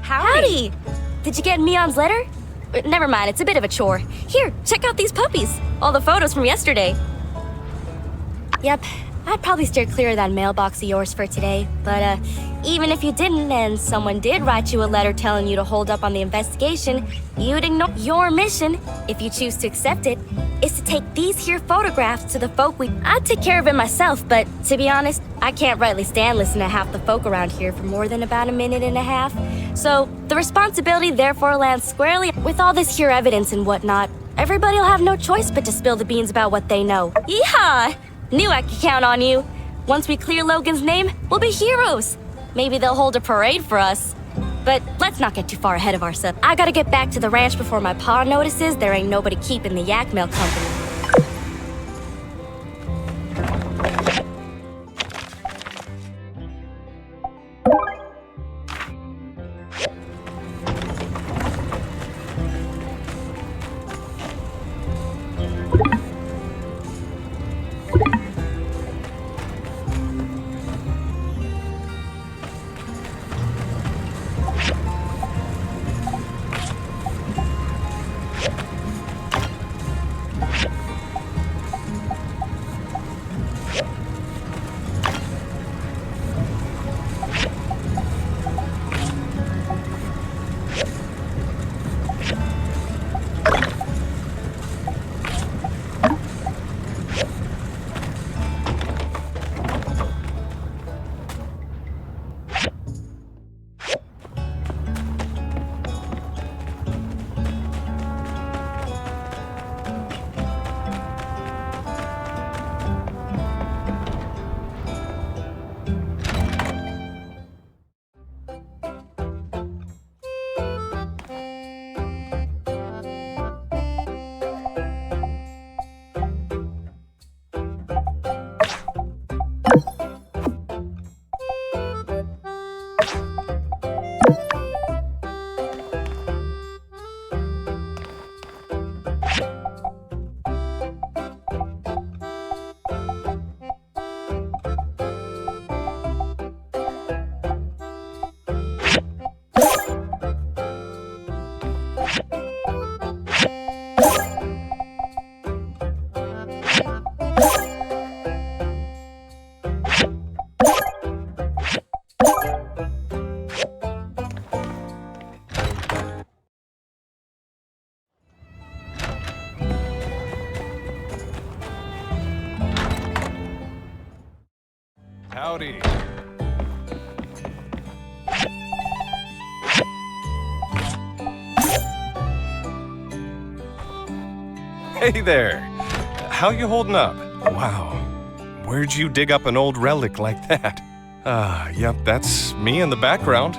Howdy! Did you get Mion's letter? Never mind, it's a bit of a chore. Here, check out these puppies. All the photos from yesterday. Yep, I'd probably steer clear of that mailbox of yours for today. But even if you didn't and someone did write you a letter telling you to hold up on the investigation, you'd ignore your mission, if you choose to accept it, is to take these here photographs to the folk I'd take care of it myself, but to be honest, I can't rightly stand listening to half the folk around here for more than about a minute and a half. So the responsibility therefore lands squarely with all this here evidence and whatnot. Everybody'll have no choice but to spill the beans about what they know. Yeehaw! Knew I could count on you. Once we clear Logan's name, we'll be heroes. Maybe they'll hold a parade for us. But let's not get too far ahead of ourselves. I gotta get back to the ranch before my pa notices there ain't nobody keeping the yak mail company. Howdy. Hey there. How you holding up? Wow. Where'd you dig up an old relic like that? Yep, that's me in the background.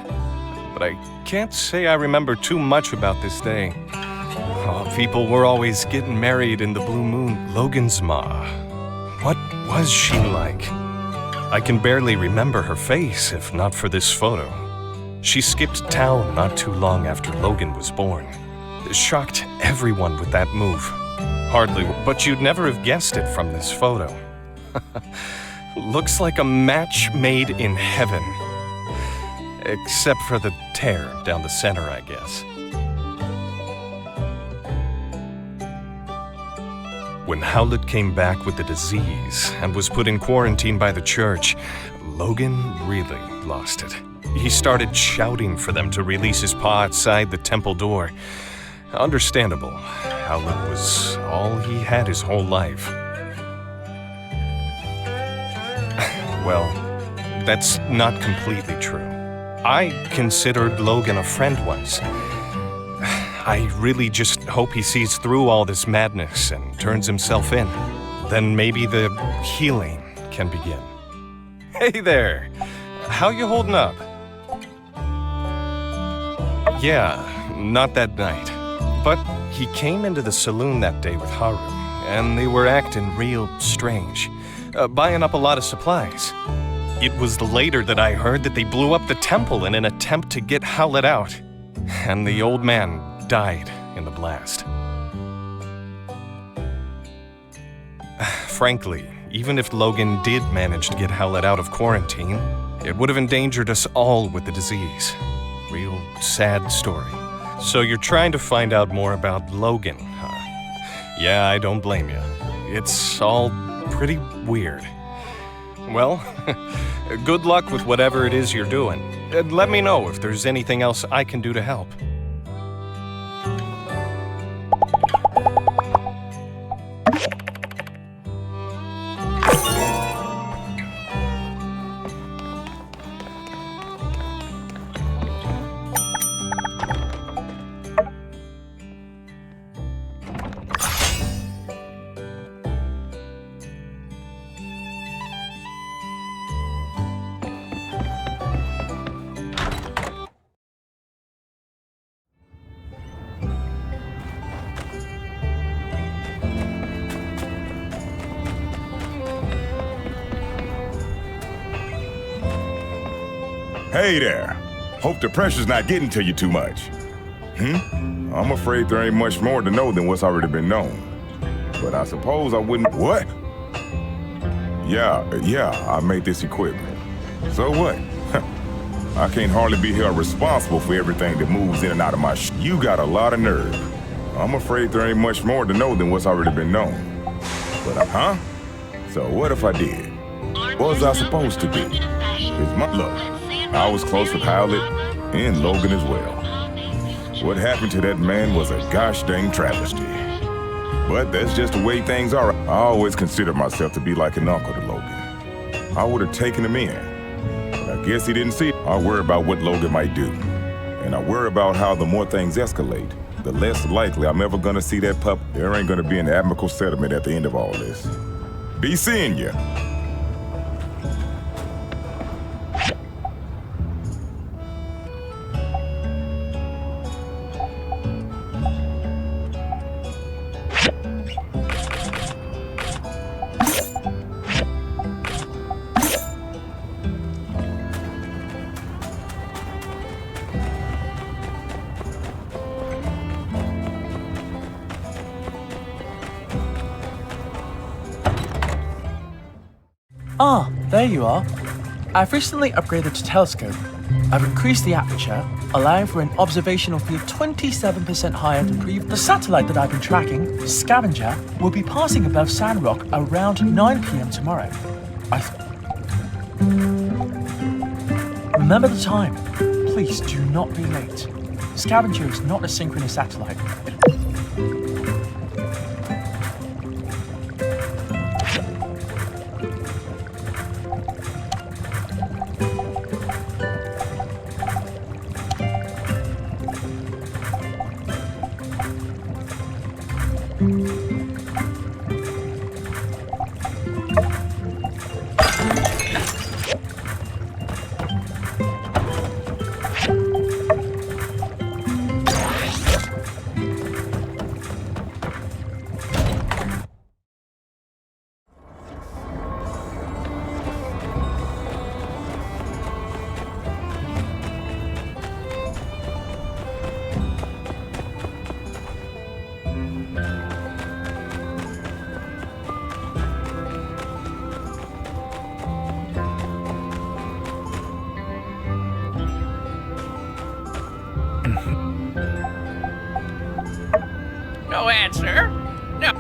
But I can't say I remember too much about this day. Oh, people were always getting married in the blue moon. Logan's ma. What was she like? I can barely remember her face if not for this photo. She skipped town not too long after Logan was born. Shocked everyone with that move. Hardly, but you'd never have guessed it from this photo. Looks like a match made in heaven. Except for the tear down the center, I guess. When Howlett came back with the disease and was put in quarantine by the church, Logan really lost it. He started shouting for them to release his pa outside the temple door. Understandable. Howlett was all he had his whole life. Well, that's not completely true. I considered Logan a friend once. I really just hope he sees through all this madness and turns himself in. Then maybe the healing can begin. Hey there! How you holding up? Yeah, not that night. But he came into the saloon that day with Haru, and they were acting real strange, buying up a lot of supplies. It was later that I heard that they blew up the temple in an attempt to get Howlett out, and the old man died in the blast. Frankly, even if Logan did manage to get Howlett out of quarantine, It would have endangered us all with the disease. Real sad story. So you're trying to find out more about Logan, huh? Yeah, I don't blame you. It's all pretty weird. Well, good luck with whatever it is you're doing. And let me know if there's anything else I can do to help. Hey there. Hope the pressure's not getting to you too much. I'm afraid there ain't much more to know than what's already been known. But I suppose I wouldn't... What? Yeah, I made this equipment. So what? I can't hardly be held responsible for everything that moves in and out of my You got a lot of nerve. I'm afraid there ain't much more to know than what's already been known. But, So what if I did? What was I supposed to do? It's my... Look, I was close with Howlett and Logan as well. What happened to that man was a gosh dang travesty. But that's just the way things are. I always considered myself to be like an uncle to Logan. I would have taken him in. But I guess he didn't see it. I worry about what Logan might do. And I worry about how the more things escalate, the less likely I'm ever gonna see that pup. There ain't gonna be an amicable settlement at the end of all this. Be seeing ya. Ah, there you are. I've recently upgraded the telescope. I've increased the aperture, allowing for an observational field 27% higher than previous. The satellite that I've been tracking, Scavenger, will be passing above Sandrock around 9 p.m. tomorrow. Remember the time. Please do not be late. Scavenger is not a synchronous satellite. No answer? No.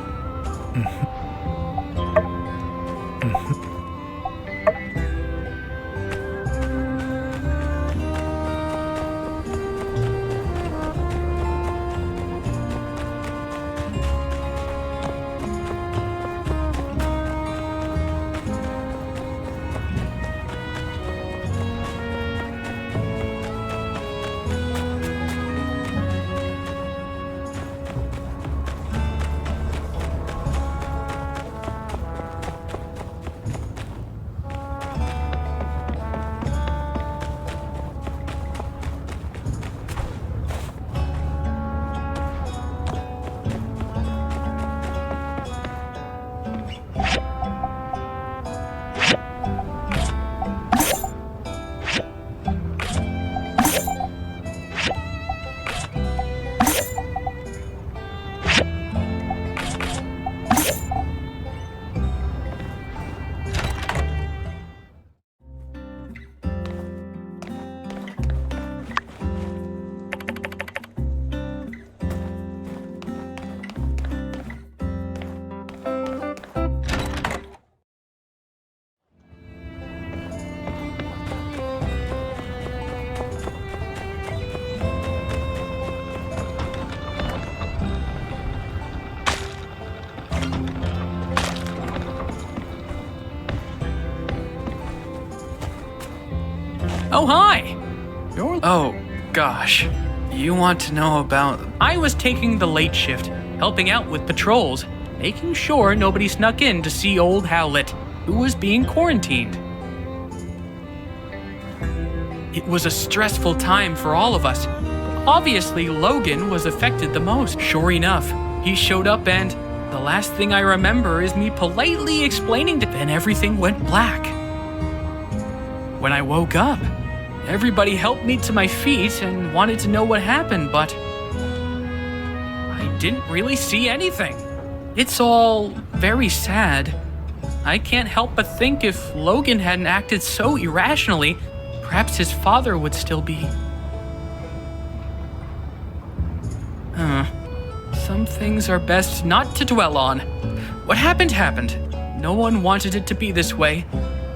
Oh, hi! Oh, gosh. You want to know about... I was taking the late shift, helping out with patrols, making sure nobody snuck in to see old Howlett, who was being quarantined. It was a stressful time for all of us. Obviously, Logan was affected the most. Sure enough, he showed up and the last thing I remember is me politely explaining to then everything went black. When I woke up, everybody helped me to my feet and wanted to know what happened, but I didn't really see anything. It's all very sad. I can't help but think if Logan hadn't acted so irrationally, perhaps his father would still be. Some things are best not to dwell on. What happened happened. No one wanted it to be this way.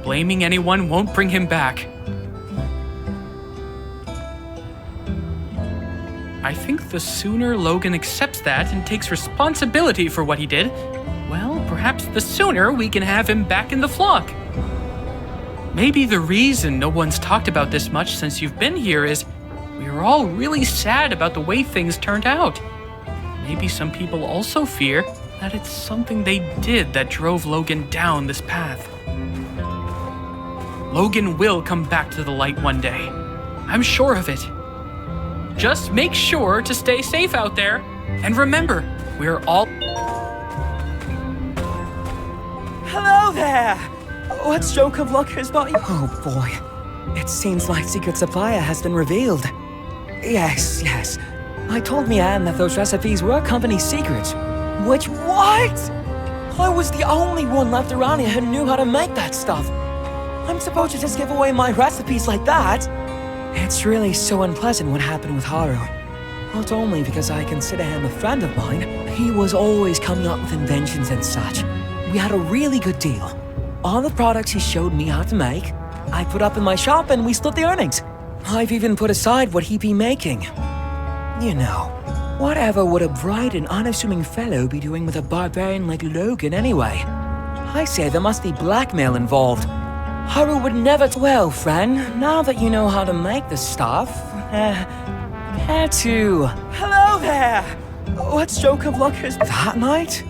Blaming anyone won't bring him back. I think the sooner Logan accepts that and takes responsibility for what he did, well, perhaps the sooner we can have him back in the flock. Maybe the reason no one's talked about this much since you've been here is we are all really sad about the way things turned out. Maybe some people also fear that it's something they did that drove Logan down this path. Logan will come back to the light one day. I'm sure of it. Just make sure to stay safe out there. And remember, we're all... Hello there! What stroke of luck has brought you? Oh boy. It seems like secret supplier has been revealed. Yes. I told Mianne that those recipes were company secrets. Which what? I was the only one left around here who knew how to make that stuff. I'm supposed to just give away my recipes like that? It's really so unpleasant what happened with Haru. Not only because I consider him a friend of mine, he was always coming up with inventions and such. We had a really good deal. All the products he showed me how to make, I put up in my shop and we split the earnings. I've even put aside what he'd be making. You know, whatever would a bright and unassuming fellow be doing with a barbarian like Logan anyway? I say there must be blackmail involved. Haru would never... Well, friend, now that you know how to make the stuff, care to... Hello there! What stroke of luck is... That night?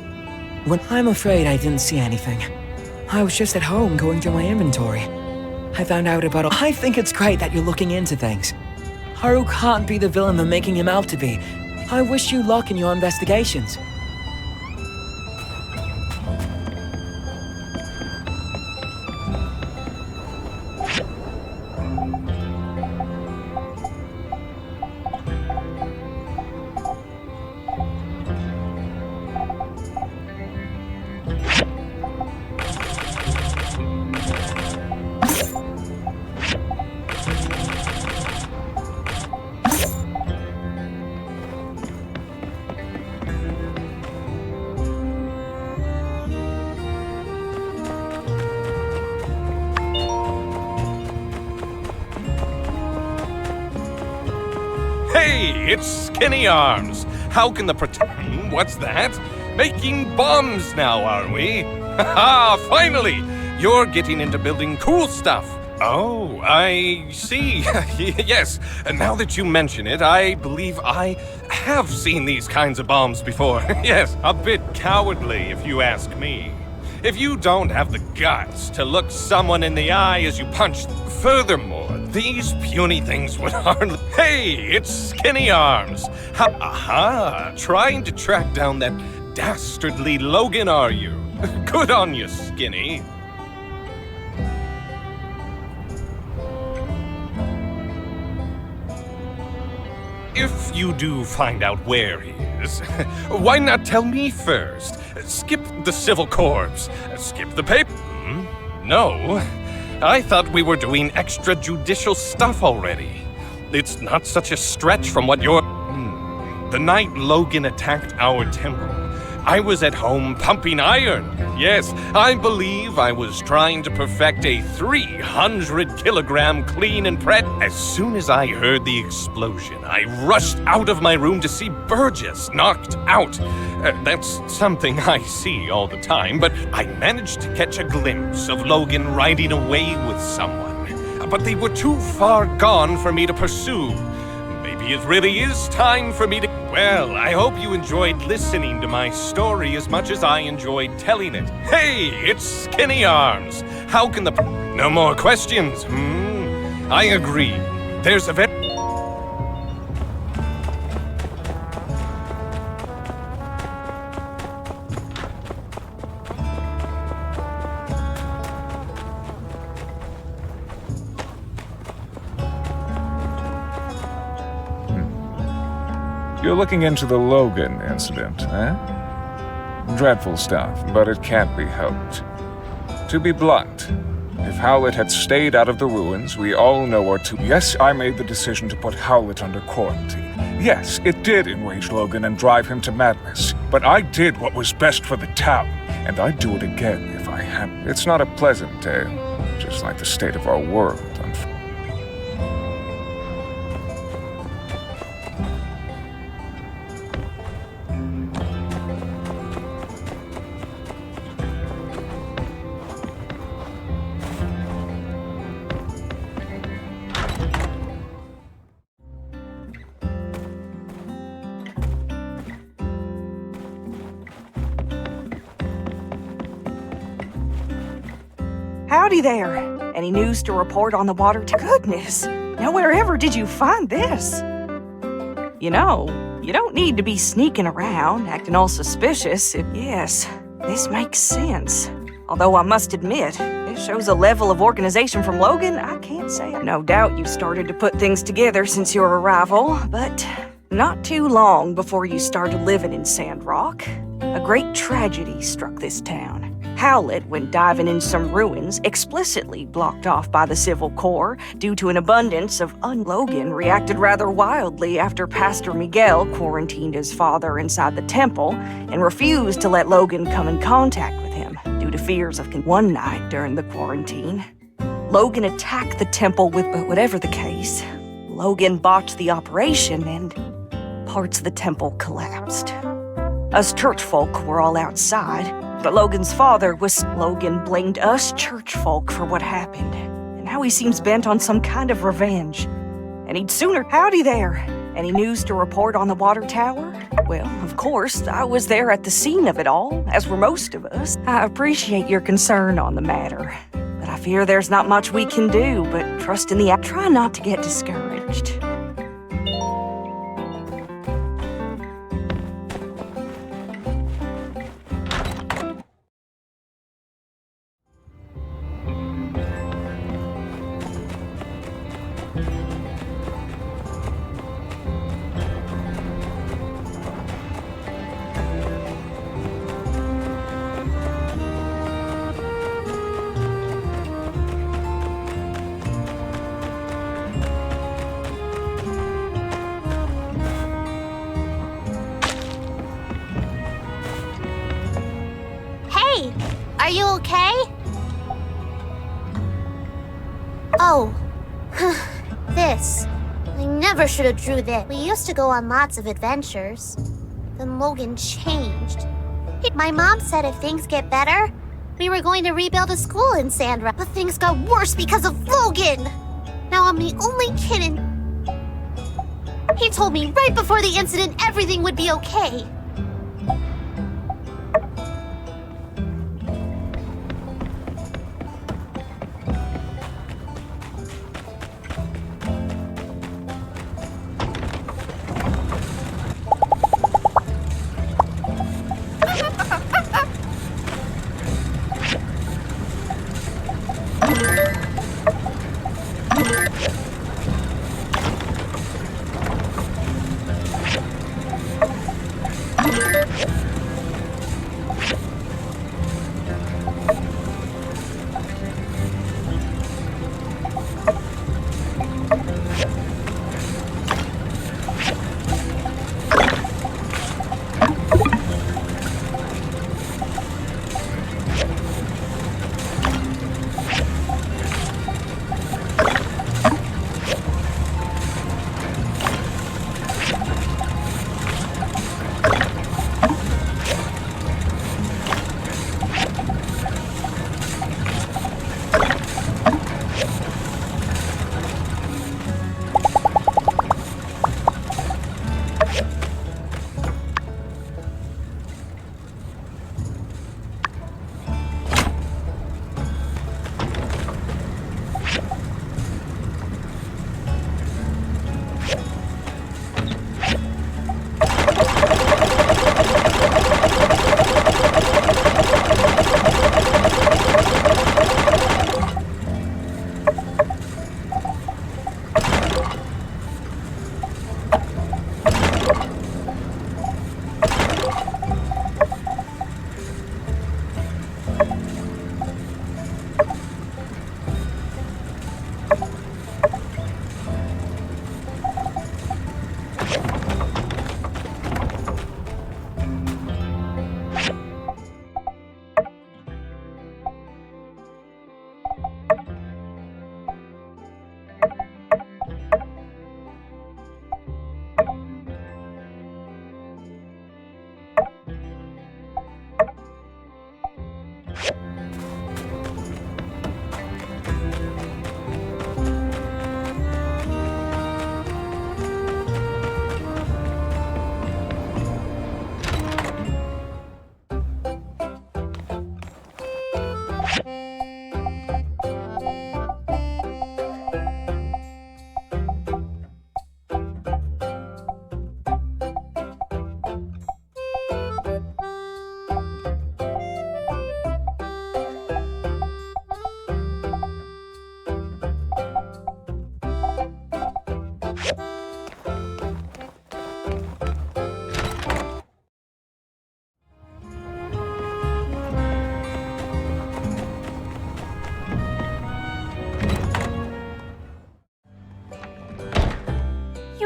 When I'm afraid I didn't see anything. I was just at home going through my inventory. I found out about... I think it's great that you're looking into things. Haru can't be the villain they're making him out to be. I wish you luck in your investigations. Hey, it's Skinny Arms. How can the What's that? Making bombs now, are we? Haha, finally! You're getting into building cool stuff. Oh, I see. Yes, and now that you mention it, I believe I have seen these kinds of bombs before. Yes, a bit cowardly, if you ask me. If you don't have the guts to look someone in the eye as you punch them. Furthermore, these puny things would hardly... Hey, it's Skinny Arms. Aha, trying to track down that dastardly Logan, are you? Good on you, Skinny. If you do find out where he is, why not tell me first? Skip the civil corps. Skip the paper. No. I thought we were doing extrajudicial stuff already. It's not such a stretch from what you're... The night Logan attacked our temple, I was at home pumping iron. Yes, I believe I was trying to perfect a 300-kilogram clean and prep. As soon as I heard the explosion, I rushed out of my room to see Burgess knocked out. That's something I see all the time, but I managed to catch a glimpse of Logan riding away with someone. but they were too far gone for me to pursue. Maybe it really is time for me to... Well, I hope you enjoyed listening to my story as much as I enjoyed telling it. Hey, it's Skinny Arms. How can the... No more questions, I agree. There's a very... You're looking into the Logan incident, eh? Dreadful stuff, but it can't be helped. To be blunt, if Howlett had stayed out of the ruins, we all know what to... Yes, I made the decision to put Howlett under quarantine. Yes, it did enrage Logan and drive him to madness. But I did what was best for the town, and I'd do it again if I had. It's not a pleasant tale, just like the state of our world, unfortunately. Howdy there. Any news to report on the water? Goodness, now wherever did you find this? You know, you don't need to be sneaking around, acting all suspicious. Yes, this makes sense. Although I must admit, this shows a level of organization from Logan I can't say. No doubt you started to put things together since your arrival, but not too long before you started living in Sandrock, a great tragedy struck this town. Howlett, when diving in some ruins, explicitly blocked off by the Civil Corps due to an abundance of Logan reacted rather wildly after Pastor Miguel quarantined his father inside the temple and refused to let Logan come in contact with him due to fears of one night during the quarantine. Logan attacked the temple with, but whatever the case, Logan botched the operation and parts of the temple collapsed. Us church folk were all outside, but Logan's father Logan blamed us church folk for what happened, and now he seems bent on some kind of revenge. And he'd sooner... Howdy there. Any news to report on the water tower? Well, of course, I was there at the scene of it all, as were most of us. I appreciate your concern on the matter, but I fear there's not much we can do but trust in the... Try not to get discouraged. Are you okay? Oh. This. I never should have drew this. We used to go on lots of adventures. Then Logan changed. My mom said if things get better, we were going to rebuild a school in Sandra. But things got worse because of Logan. Now I'm the only kid in... He told me right before the incident everything would be okay.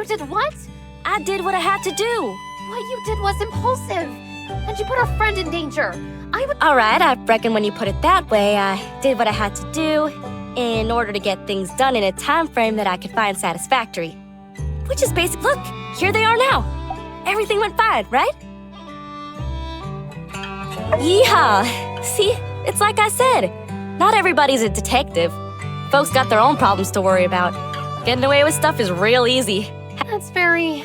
did what? I did what I had to do. What you did was impulsive. And you put our friend in danger. I would. Alright, I reckon when you put it that way, I did what I had to do in order to get things done in a time frame that I could find satisfactory. Which is basic. Look, here they are now. Everything went fine, right? Yeehaw! See, it's like I said. Not everybody's a detective. Folks got their own problems to worry about. Getting away with stuff is real easy. That's very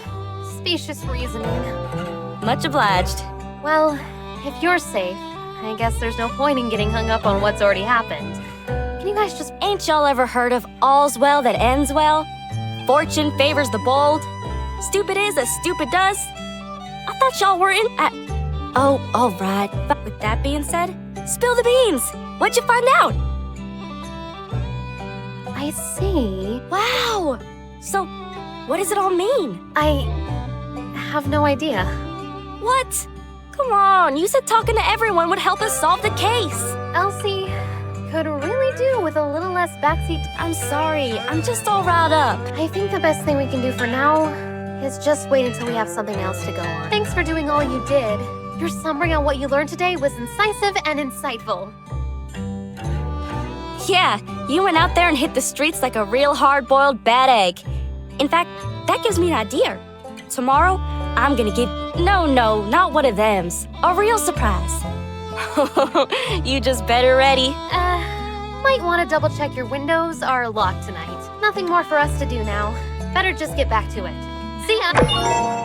specious reasoning. Much obliged. Well, if you're safe, I guess there's no point in getting hung up on what's already happened. Can you guys just. Ain't y'all ever heard of all's well that ends well? Fortune favors the bold. Stupid is as stupid does. I thought y'all were in. Oh, all right. But with that being said, spill the beans. What'd you find out? I see. Wow. So, what does it all mean? I have no idea. What? Come on, you said talking to everyone would help us solve the case. Elsie could really do with a little less backseat. I'm sorry, I'm just all riled up. I think the best thing we can do for now is just wait until we have something else to go on. Thanks for doing all you did. Your summary on what you learned today was incisive and insightful. Yeah, you went out there and hit the streets like a real hard-boiled bad egg. In fact, that gives me an idea. Tomorrow, I'm gonna give... No, not one of thems. A real surprise. You just better ready. Might want to double check your windows are locked tonight. Nothing more for us to do now. Better just get back to it. See ya!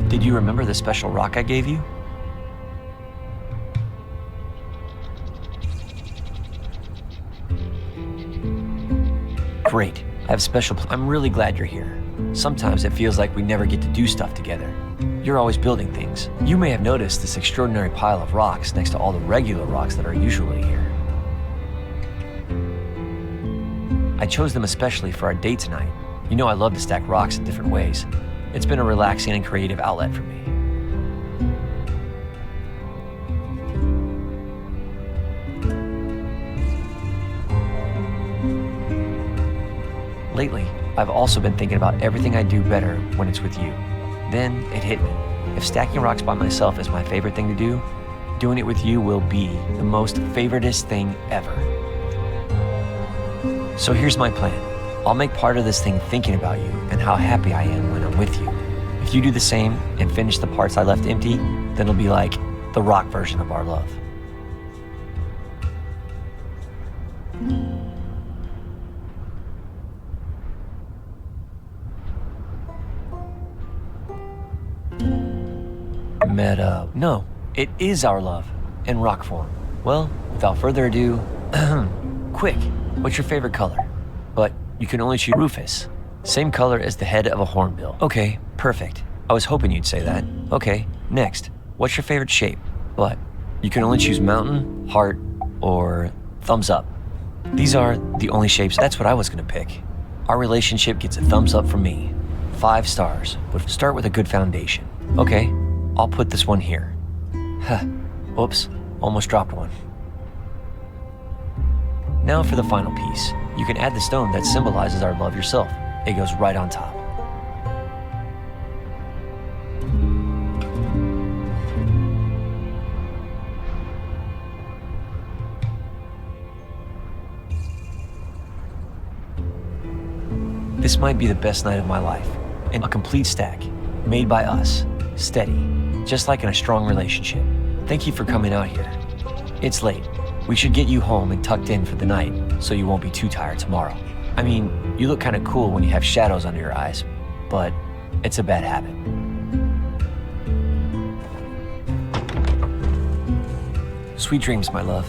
Did you remember the special rock I gave you? Great. I have special I'm really glad you're here. Sometimes it feels like we never get to do stuff together. You're always building things. You may have noticed this extraordinary pile of rocks next to all the regular rocks that are usually here. I chose them especially for our date tonight. You know I love to stack rocks in different ways. It's been a relaxing and creative outlet for me. Lately, I've also been thinking about everything I do better when it's with you. Then it hit me. If stacking rocks by myself is my favorite thing to do, doing it with you will be the most favoritist thing ever. So here's my plan. I'll make part of this thing thinking about you and how happy I am when I'm with you. If you do the same and finish the parts I left empty, then it'll be like the rock version of our love. Meta. No, it is our love in rock form. Well, without further ado, quick, what's your favorite color? But you can only choose Rufus. Same color as the head of a hornbill. Okay, perfect. I was hoping you'd say that. Okay, next. What's your favorite shape? But you can only choose mountain, heart, or thumbs up. These are the only shapes. That's what I was gonna pick. Our relationship gets a thumbs up from me. 5 stars, but start with a good foundation. Okay, I'll put this one here. Huh, oops, almost dropped one. Now for the final piece. You can add the stone that symbolizes our love yourself. It goes right on top. This might be the best night of my life. And a complete stack, made by us, steady, just like in a strong relationship. Thank you for coming out here. It's late. We should get you home and tucked in for the night so you won't be too tired tomorrow. I mean, you look kind of cool when you have shadows under your eyes, but it's a bad habit. Sweet dreams, my love.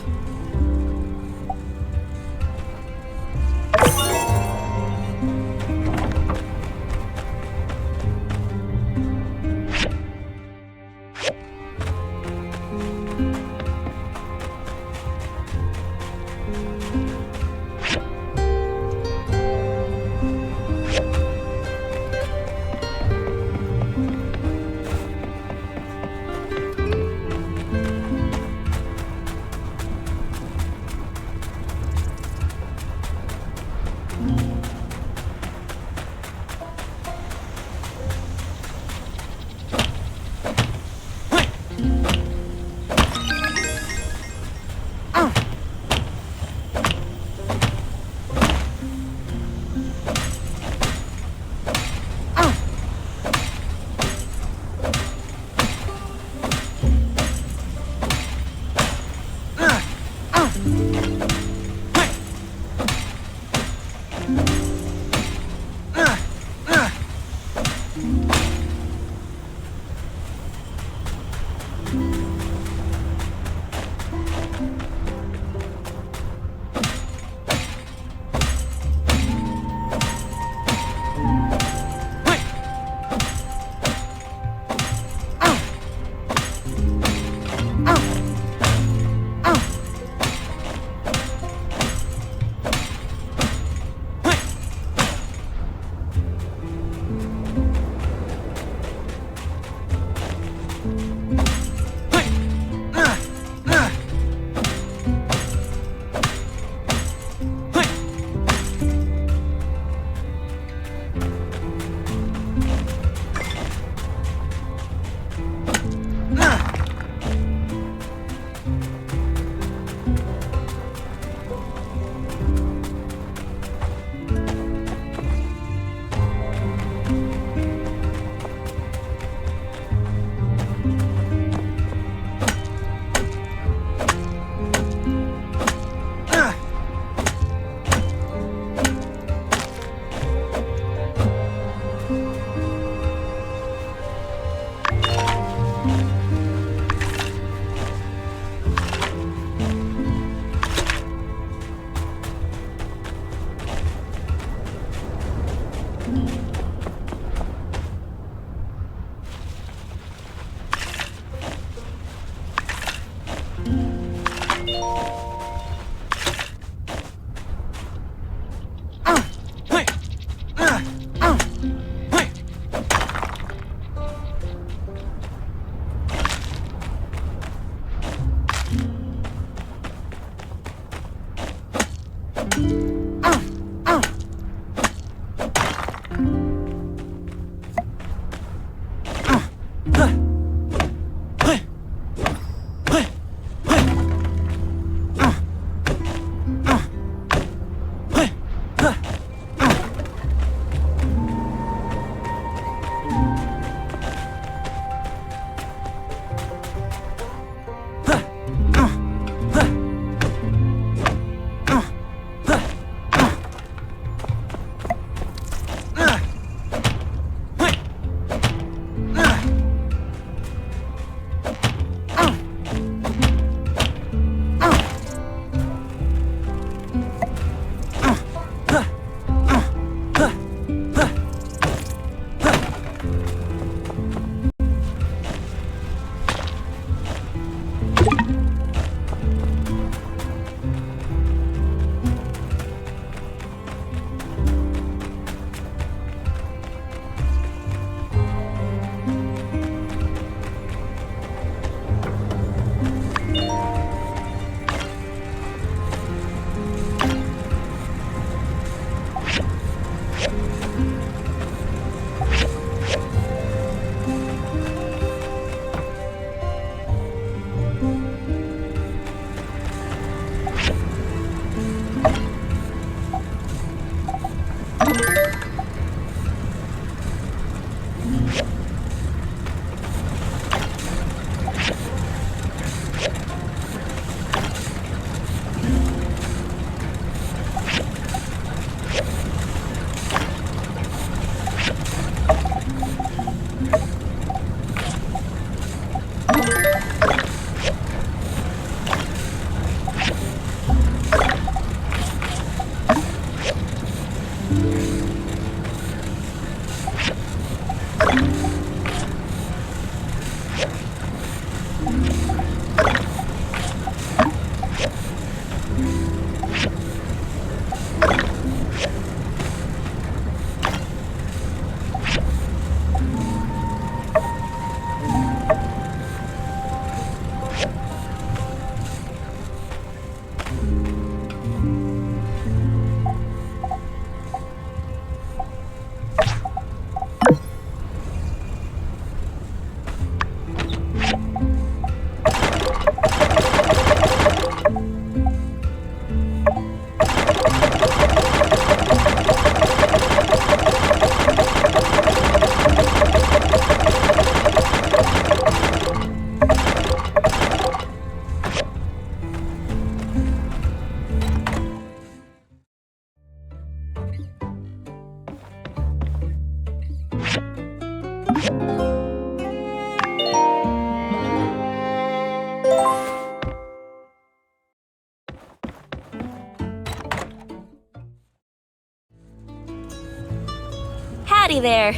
Howdy there.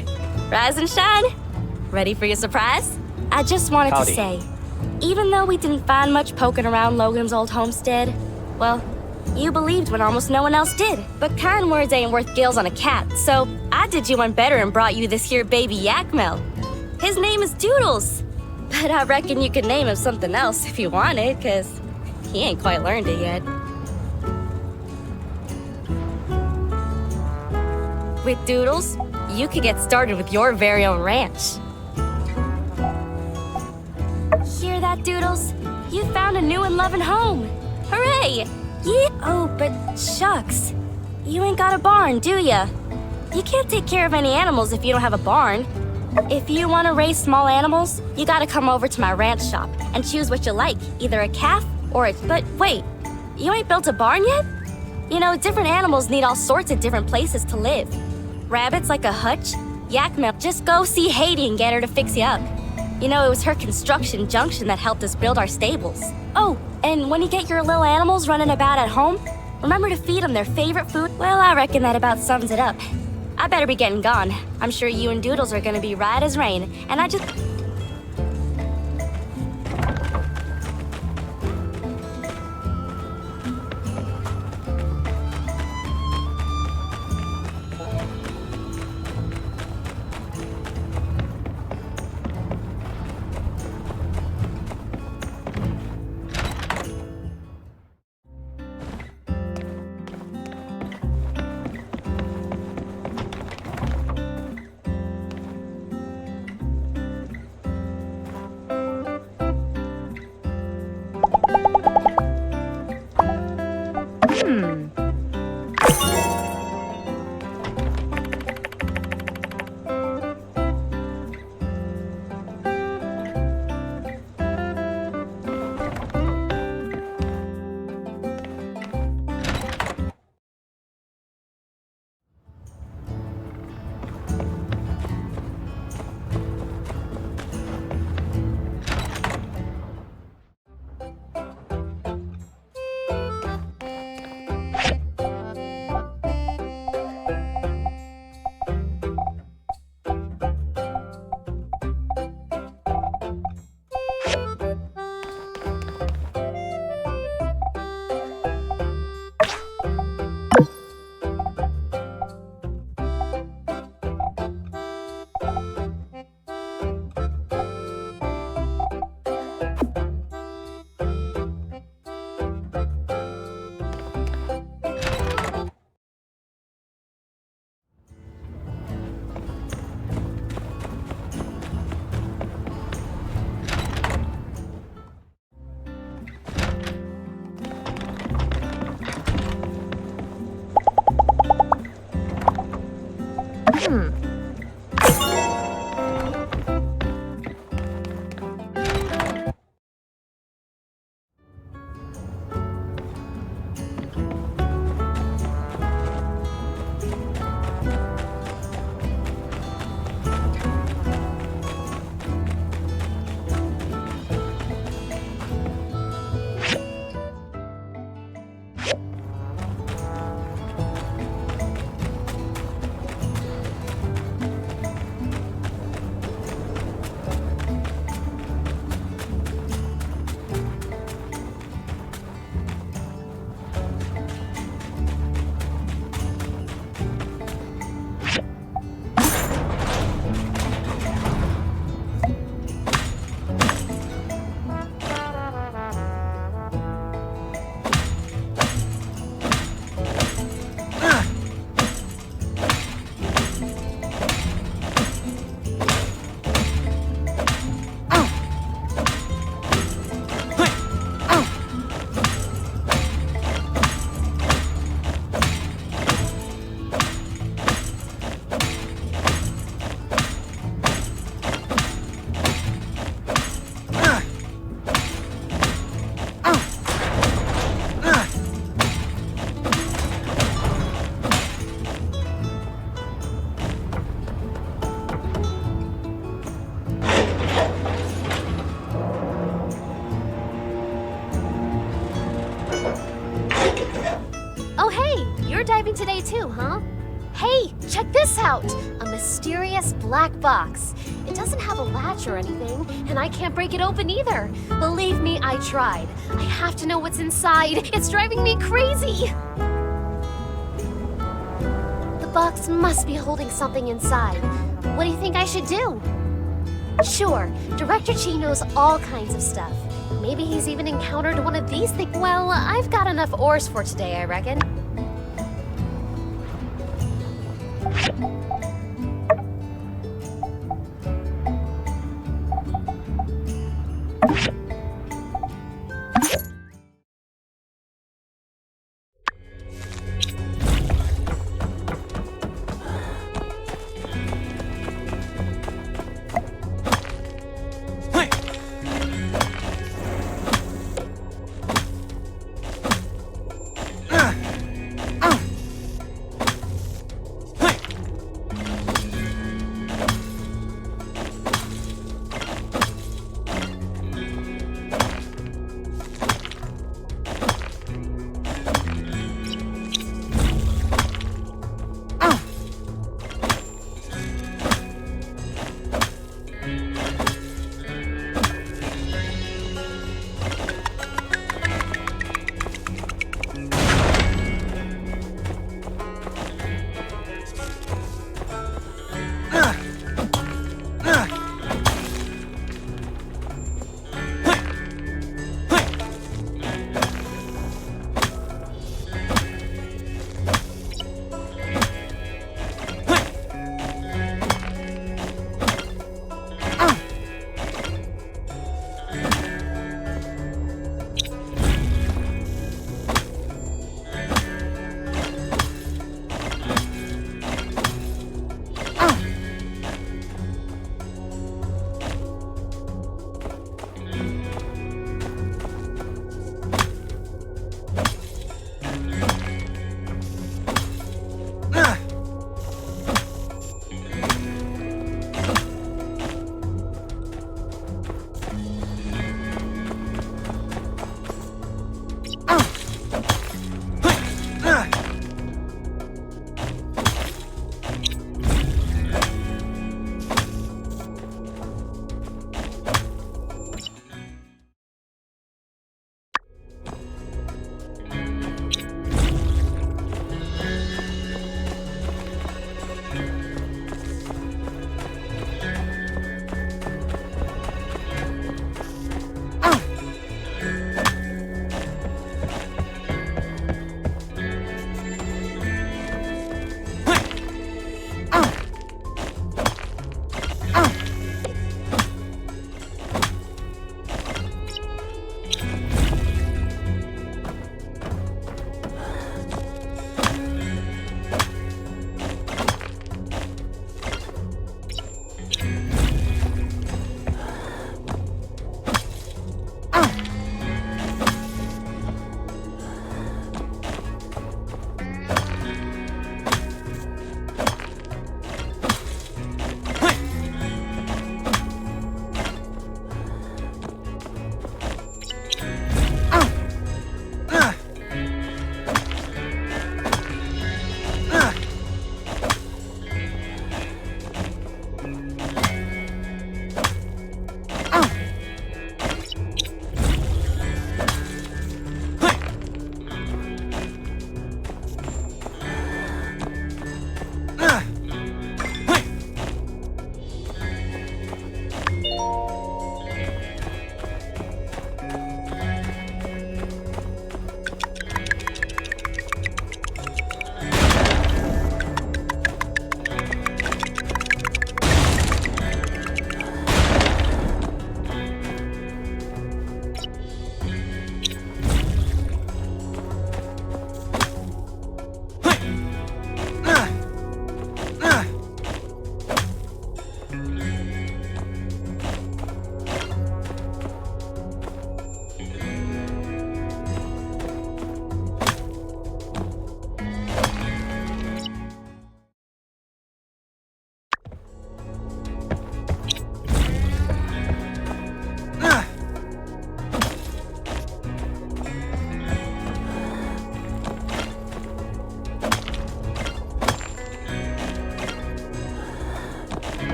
Rise and shine. Ready for your surprise? I just wanted Howdy. to say, even though we didn't find much poking around Logan's old homestead, well, you believed when almost no one else did. But kind words ain't worth gills on a cat, so I did you one better and brought you this here baby Yakmel. His name is Doodles, but I reckon you could name him something else if you wanted, 'cause he ain't quite learned it yet. With Doodles, you could get started with your very own ranch. Hear that, Doodles? You found a new and loving home. Hooray! Yeah. Oh, but shucks. You ain't got a barn, do ya? You can't take care of any animals if you don't have a barn. If you want to raise small animals, you gotta come over to my ranch shop and choose what you like, either a calf or a... But wait, you ain't built a barn yet? You know, different animals need all sorts of different places to live. Rabbits like a hutch, yak milk. Just go see Haiti and get her to fix you up. You know, it was her construction junction that helped us build our stables. Oh, and when you get your little animals running about at home, remember to feed them their favorite food. Well, I reckon that about sums it up. I better be getting gone. I'm sure you and Doodles are gonna be right as rain, and I just... Oh, hey, you're diving today too, huh? Hey, check this out! A mysterious black box. It doesn't have a latch or anything, and I can't break it open either. Believe me, I tried. I have to know what's inside. It's driving me crazy! The box must be holding something inside. What do you think I should do? Sure, Director Chi knows all kinds of stuff. Maybe he's even encountered one of these things. Well, I've got enough ores for today, I reckon.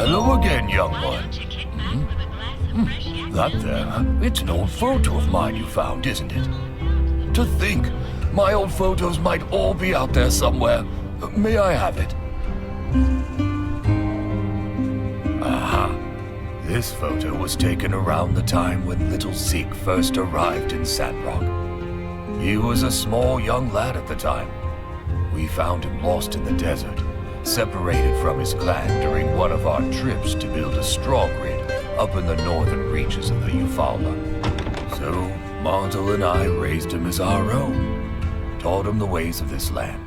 Hello again, young one. That there, it's an old photo of mine you found, isn't it? To think, my old photos might all be out there somewhere. May I have it? Aha. This photo was taken around the time when little Zeke first arrived in Sandrock. He was a small young lad at the time. We found him lost in the desert, separated from his clan during one of our trips to build a straw grid up in the northern reaches of the Eufaula. So, Montel and I raised him as our own, taught him the ways of this land.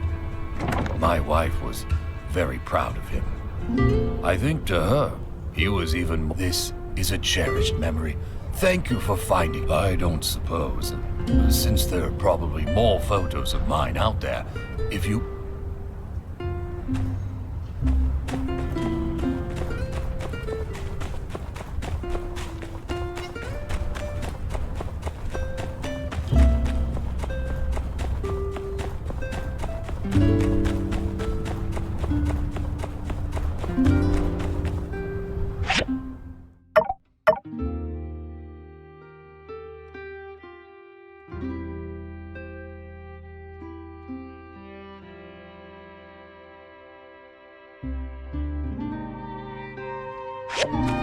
My wife was very proud of him. I think to her, he was even more. This is a cherished memory. Thank you for finding. I don't suppose, since there are probably more photos of mine out there, if you... you